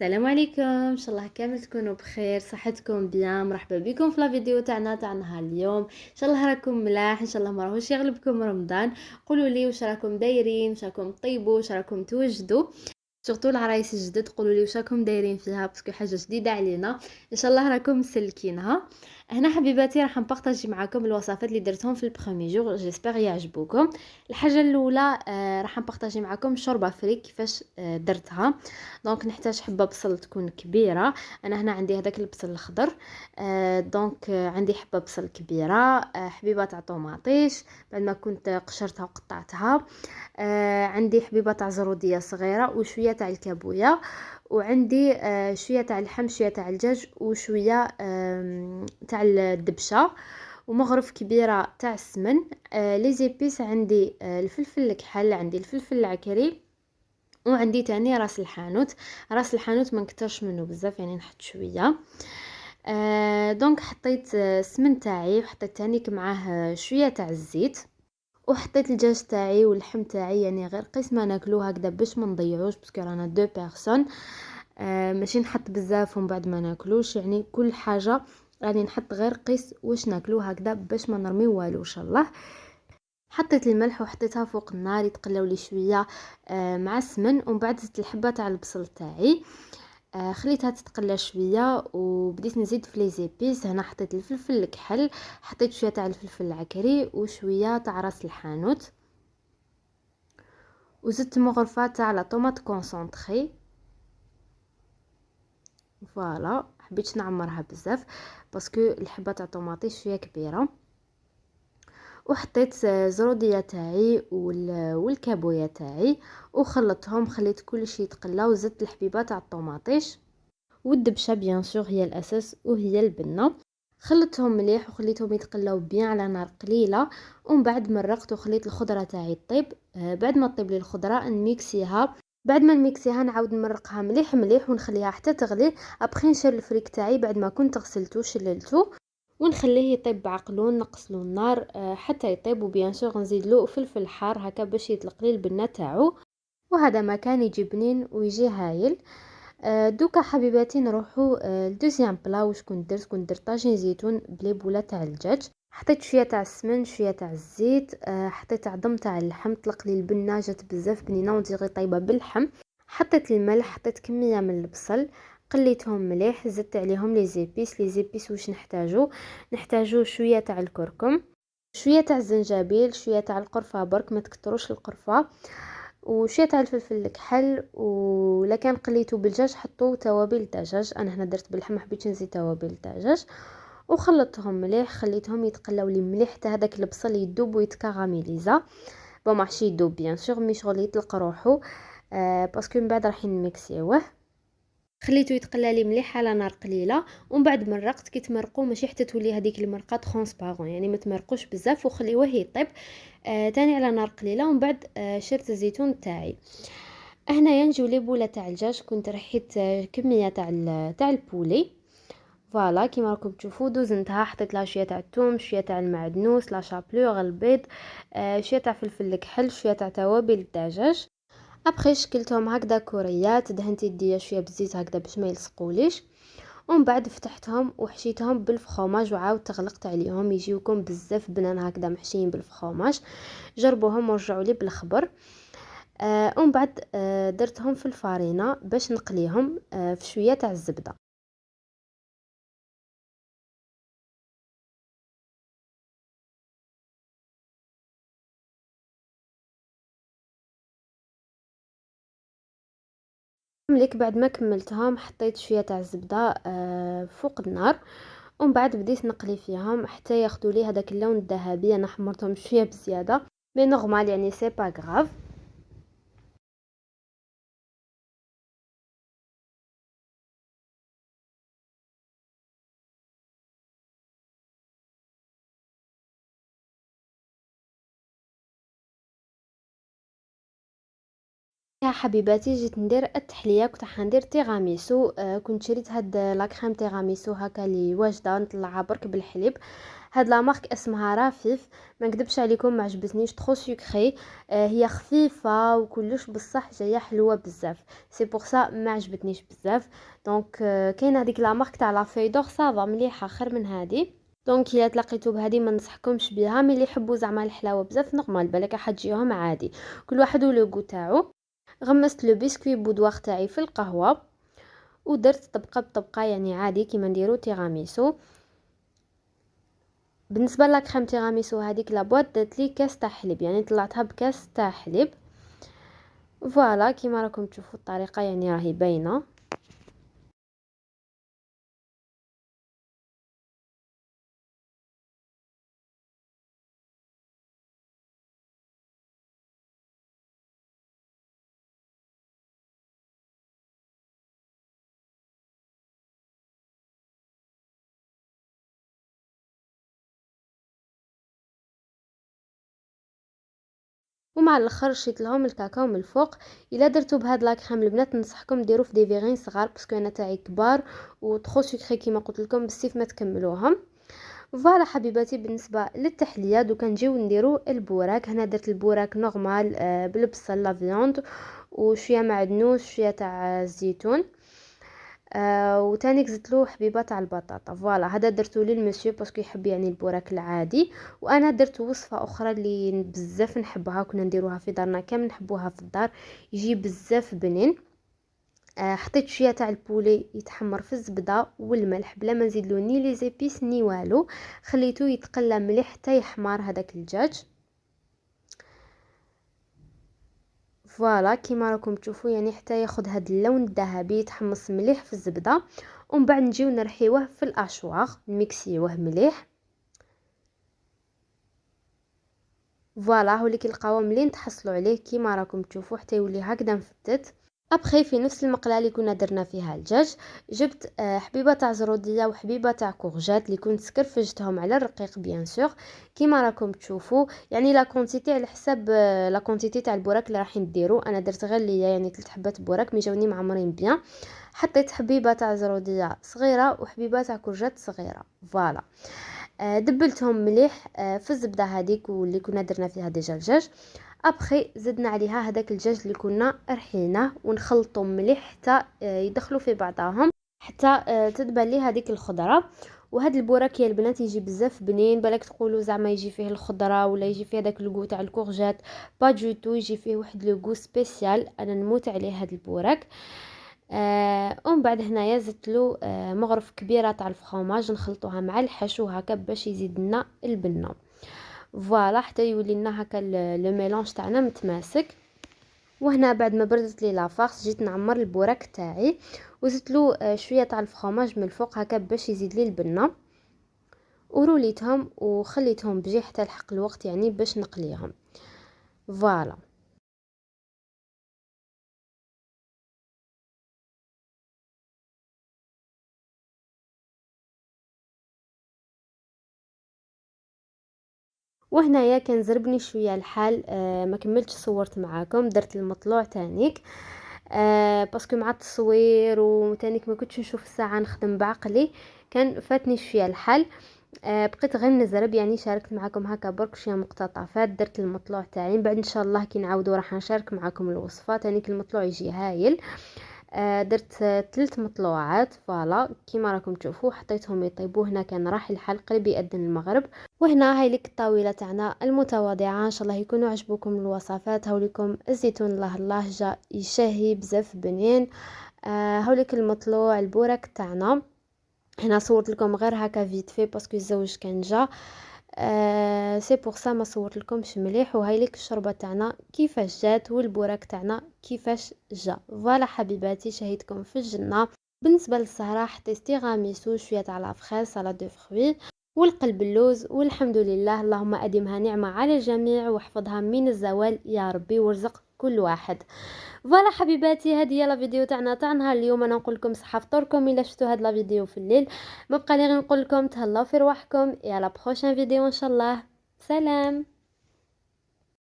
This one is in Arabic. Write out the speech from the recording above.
السلام عليكم، ان شاء الله كامل تكونوا بخير، صحتكم بيان. مرحبا بكم في لا فيديو تاع نهار اليوم. ان شاء الله راكم ملاح، ان شاء الله ما راهوش يغلبكم رمضان. قولوا لي واش راكم دايرين، واش راكم طيبوا، واش راكم توجدوا. سورتو العرايس الجدد قولوا لي واش راكم دايرين فيها، باسكو حاجه جديده علينا. ان شاء الله راكم مسلكينها. هنا حبيباتي راح نبارطاجي معكم الوصفات اللي درتهم في البروميي جور، جيسبر يعجبوكم. الحاجه الاولى راح نبارطاجي معكم شوربه فريك كيفاش درتها. دونك نحتاج حبه بصل تكون كبيره. انا هنا عندي هذاك البصل الاخضر. عندي حبه بصل كبيره، حبيبه تاع طوماطيش بعد ما كنت قشرتها وقطعتها. عندي حبيبه تاع زروديه صغيره وشويه تاع الكابويه. وعندي شويه تاع اللحم، شويه تاع الدجاج، وشويه تاع الدبشه، ومغرف كبيره تاع السمن. لي زيبيس عندي الفلفل الكحل، عندي الفلفل العكري، وعندي تاني راس الحانوت. راس الحانوت ما نكترش منه بزاف، يعني نحط شويه. دونك حطيت السمن تاعي، وحطيت تانيك معاه شويه تاع الزيت، وحطيت الدجاج تاعي واللحم تاعي، يعني غير قيس ما ناكلو هكذا باش ما نضيعوش، باسكو رانا دو بيرسون. ماشي نحط بزاف ومن بعد ما ناكلوش، يعني كل حاجه راني نحط غير قيس واش ناكلو هكذا باش ما نرمي والو ان شاء الله. حطيت الملح وحطيتها فوق النار يتقلاو لي شويه مع السمن، ومن بعد زدت الحبه تاع البصل تاعي. خليتها تتقلى شويه، وبديت نزيد في لي زيبيس. هنا حطيت الفلفل الكحل، حطيت شويه تاع الفلفل العكري، وشويه تاع راس الحانوت، وزدت مغرفه تاع لا طوماط كونسونطري. فوالا حبيت نعمرها بزاف باسكو الحبه تاع الطوماطيش شويه كبيره. وحطيت زروديه تاعي والكابويه تاعي، وخلطتهم، خليت كل شيء يتقلى، وزدت الحبيبه تاع الطوماطيش والدبشه بيان سور هي الاساس، وهي البنه. خلطتهم مليح وخليتهم يتقلاو بيان على نار قليله، ومن بعد مرقت وخليت الخضره تاعي طيب. بعد ما طيب لي الخضره نميكسيها. بعد ما نميكسيها نعاود نمرقها مليح مليح ونخليها حتى تغلي. ابخي نشير الفريك تاعي بعد ما كنت غسلته شللته، ونخليه يطيب بعقلو، نقصلو النار حتى يطيب. وبيان سور نزيد له فلفل حار هكا باش يطلق لي البنه تاعو. وهذا ما كان يجي بنين ويجي هايل. دوكا حبيباتي نروحو لدوزيام بلا. واش كنت درت طاجين زيتون بلي بوله تاع الدجاج. حطيت شويه تاع السمن، شويه تاع الزيت، حطيت عظم تاع اللحم، طلق لي البنه جات بزاف بنينه وتجي طيبه باللحم. حطيت الملح، حطيت كميه من البصل، قليتهم مليح، زدت عليهم لي زيبيس. واش نحتاجو شويه تاع الكركم، شويه تاع الزنجبيل، شويه تاع القرفه برك، ما تكتروش القرفه، وشويه تاع الفلفل الكحل. ولا كان قليتو بالدجاج حطوا توابل الدجاج، انا هنا درت باللحم، حبيت نزيد توابل الدجاج. وخلطتهم مليح، خليتهم يتقلاو لي مليح حتى هذاك البصل يذوب ويتكاراميليزا. ماشي يذوب بيان سور، مي شغل يطلق روحو. باسكو من بعد راح نميكسيوه. خليته يتقلى لي مليح على نار قليله، ومن بعد مرقت. كي تمرقوا ماشي حتى تولي هذيك المرقه ترونسبارون، يعني ما تمرقوش بزاف وخليوه يطيب تاني على نار قليله. ومن بعد شرت الزيتون تاعي. هنايا نجيو لي بوله تاع الدجاج، كنت رحيت كميه تاع البولي. فوالا كيما راكم تشوفوا دوزنتها، حطيت لها شويه تاع الثوم، شويه تاع المعدنوس، لا شابلور، البيض، شويه تاع فلفل الكحل، شويه تاع توابل الدجاج. ابخي شكلتهم هكذا كوريات، دهنت يديا شويه بالزيت هكذا باش ما يلصقوليش. ومن بعد فتحتهم وحشيتهم بالفخوماج، وعاود تغلقت عليهم. يجيوكم بزاف بنان هكذا محشيين بالفخوماج. جربوهم ورجعوا لي بالخبر. ومن بعد درتهم في الفارينه باش نقليهم في شويه تاع الزبده. مليك بعد ما كملتهم حطيت شويه تاع الزبده فوق النار، ومن بعد بديت نقلي فيهم حتى ياخذوا لي هذاك اللون الذهبي. انا حمرتهم شويه بزياده، مي نورمال يعني سي با غراف. يا حبيباتي جيت ندير التحليه، كنت حندير تيراميسو. كنت شريت هاد لا كريم تيراميسو هكا اللي واجده، نطلعها برك بالحليب. هاد لا مارك اسمها رفيف، ما نكذبش عليكم ما عجبتنيش، ترو سكري. هي خفيفه وكلش، بصح جايه حلوه بزاف، سي بور سا ما عجبتنيش بزاف. دونك كاينه هذيك لا مارك تاع لا في دور صافا مليحه خير من هذه. دونك الا تلاقيتو بهذه ما ننصحكمش بها، مي اللي يحبوا زعما الحلاوه بزاف نورمال بالك حتجيهم عادي، كل واحد ولو غو تاعو. غمست لو بسكوي بودوار تاعي في القهوه، ودرت طبقه بطبقه يعني عادي كيما نديرو تيراميسو. بالنسبه لا كريم تيراميسو هذيك لا بواط درت لي كاس تاع حليب، يعني طلعتها بكاس تاع حليب. فوالا كيما راكم تشوفوا الطريقه يعني راهي باينه. ومع الاخر شيت لهم الكاكاو من الفوق. الا درتو بهاد لا كريم البنات ننصحكم ديروا في دي فيغين صغار، باسكو انا تاعي كبار وتخو سكري كيما قلت لكم، بالسيف ما تكملوهم. فوالا حبيباتي، بالنسبه للتحليه دوكا نجيو نديرو البوراك. هنا درت البوراك نورمال بالبصل لا فيوند وشويه معدنوس شويه تاع الزيتون. وتاني زدتلو حبيبه تاع البطاطا. فوالا هذا درتو للمسيو باسكو يحب يعني البوراك العادي. وانا درت وصفه اخرى اللي بزاف نحبها، كنا نديروها في دارنا كامل نحبوها في الدار، يجي بزاف بنين. حطيت شويه تاع البولي يتحمر في الزبده والملح بلا ما نزيدلو ني لي زيبيس ني والو، خليته يتقلى مليح حتى يحمر هذاك الدجاج. فوالا كيما راكم تشوفوا يعني حتى ياخذ هذا اللون الذهبي، يتحمص مليح في الزبده. ومن بعد نجيو نرحيوه في الاشواغ نميكسيوه مليح. فوالا هو اللي القوام اللي نتحصلوا عليه كيما راكم تشوفوا حتى يولي هكذا مفتت. ابخي في نفس المقله اللي كنا درنا فيها الدجاج، جبت حبيبه تاع زروديه وحبيبه تاع كورجات اللي كنت سكرفجتهم على الرقيق بيان سور كيما راكم تشوفوا. يعني لا كونتيتي على حساب لا كونتيتي تاع البوراك اللي راح نديرو. انا درت غير ليا يعني 3 حبات بوراك مي جاوني معمرين بيان. حطيت حبيبه تاع زروديه صغيره وحبيبه تاع كورجات صغيره. فوالا دبلتهم مليح في الزبده هذيك واللي كنا درنا فيها ديجا الدجاج. ابخي زدنا عليها هذاك الدجاج اللي كنا رحيناه ونخلطهم مليح حتى يدخلوا في بعضهم، حتى تدبل لي هذيك الخضره. وهذا البوراك يا البنات يجي بزاف بنين، بالك تقولوا زعما يجي فيه الخضره ولا يجي فيه هذاك الكو تاع الكورجات، با دوتو يجي فيه واحد لو كو سبيسيال، انا نموت عليه هذا البوراك. ومن بعد هنايا زدتلو مغرف كبيره تاع الفرomاج نخلطوها مع الحشو هكا باش يزيد لنا البنه. فوالا حتى يولي لنا هكا لو ميلونج تاعنا متماسك. وهنا بعد ما بردت لي لافارس جيت نعمر البوراك تاعي وزدتلو شويه تاع الفرomاج من الفوق هكا باش يزيد لي البنه، وروليتهم وخليتهم بجي حتى لحق الوقت يعني باش نقليهم. فوالا وهنايا كان زربني شويه الحال ما كملتش صورت معاكم، درت المطلوع تانيك باسكو مع التصوير وتانيك ما كنتش نشوف الساعه نخدم بعقلي، كان فاتني شويه الحال. بقيت غير نزرب يعني شاركت معكم هكا برك شويه مقتطفات، درت المطلوع تاعي بعد ان شاء الله كي نعاودوا راح نشارك معكم الوصفات تانيك المطلوع يجي هايل. درت 3 مطلوعات فوالا كيما راكم تشوفوا حطيتهم يطيبوا. هنا كان راح الحال قريب يأذن المغرب. وهنا هاي لك الطاوله تاعنا المتواضعه، ان شاء الله يكونوا عجبوكم الوصفات. هاوليكم الزيتون الله الله جا يشهي بزاف بنين. هاوليك المطلوع البورك تاعنا. هنا صورت لكم غير هكا فيت في باسكو الزوج كان جا سي بور سا ما صورت لكمش مليح. وهاي لك الشوربه تاعنا كيفاش جات والبوراك تاعنا كيفاش جا. فوالا حبيباتي شهيتكم في الجنه. بالنسبه للسهره حطيت تيراميسو شويه تاع لا فريز سالاد دو فروي والقلب اللوز، والحمد لله اللهم ادمها نعمه على الجميع واحفظها من الزوال يا ربي وارزق كل واحد. فوالا حبيباتي هذه هي لا فيديو تاعنا نهار اليوم. انا نقول لكم صحه فطوركم الا شفتوا هاد لا فيديو في الليل. ما بقى لي غير نقول لكم تهلاو في رواحكم يا لا بروشين فيديو ان شاء الله. سلام.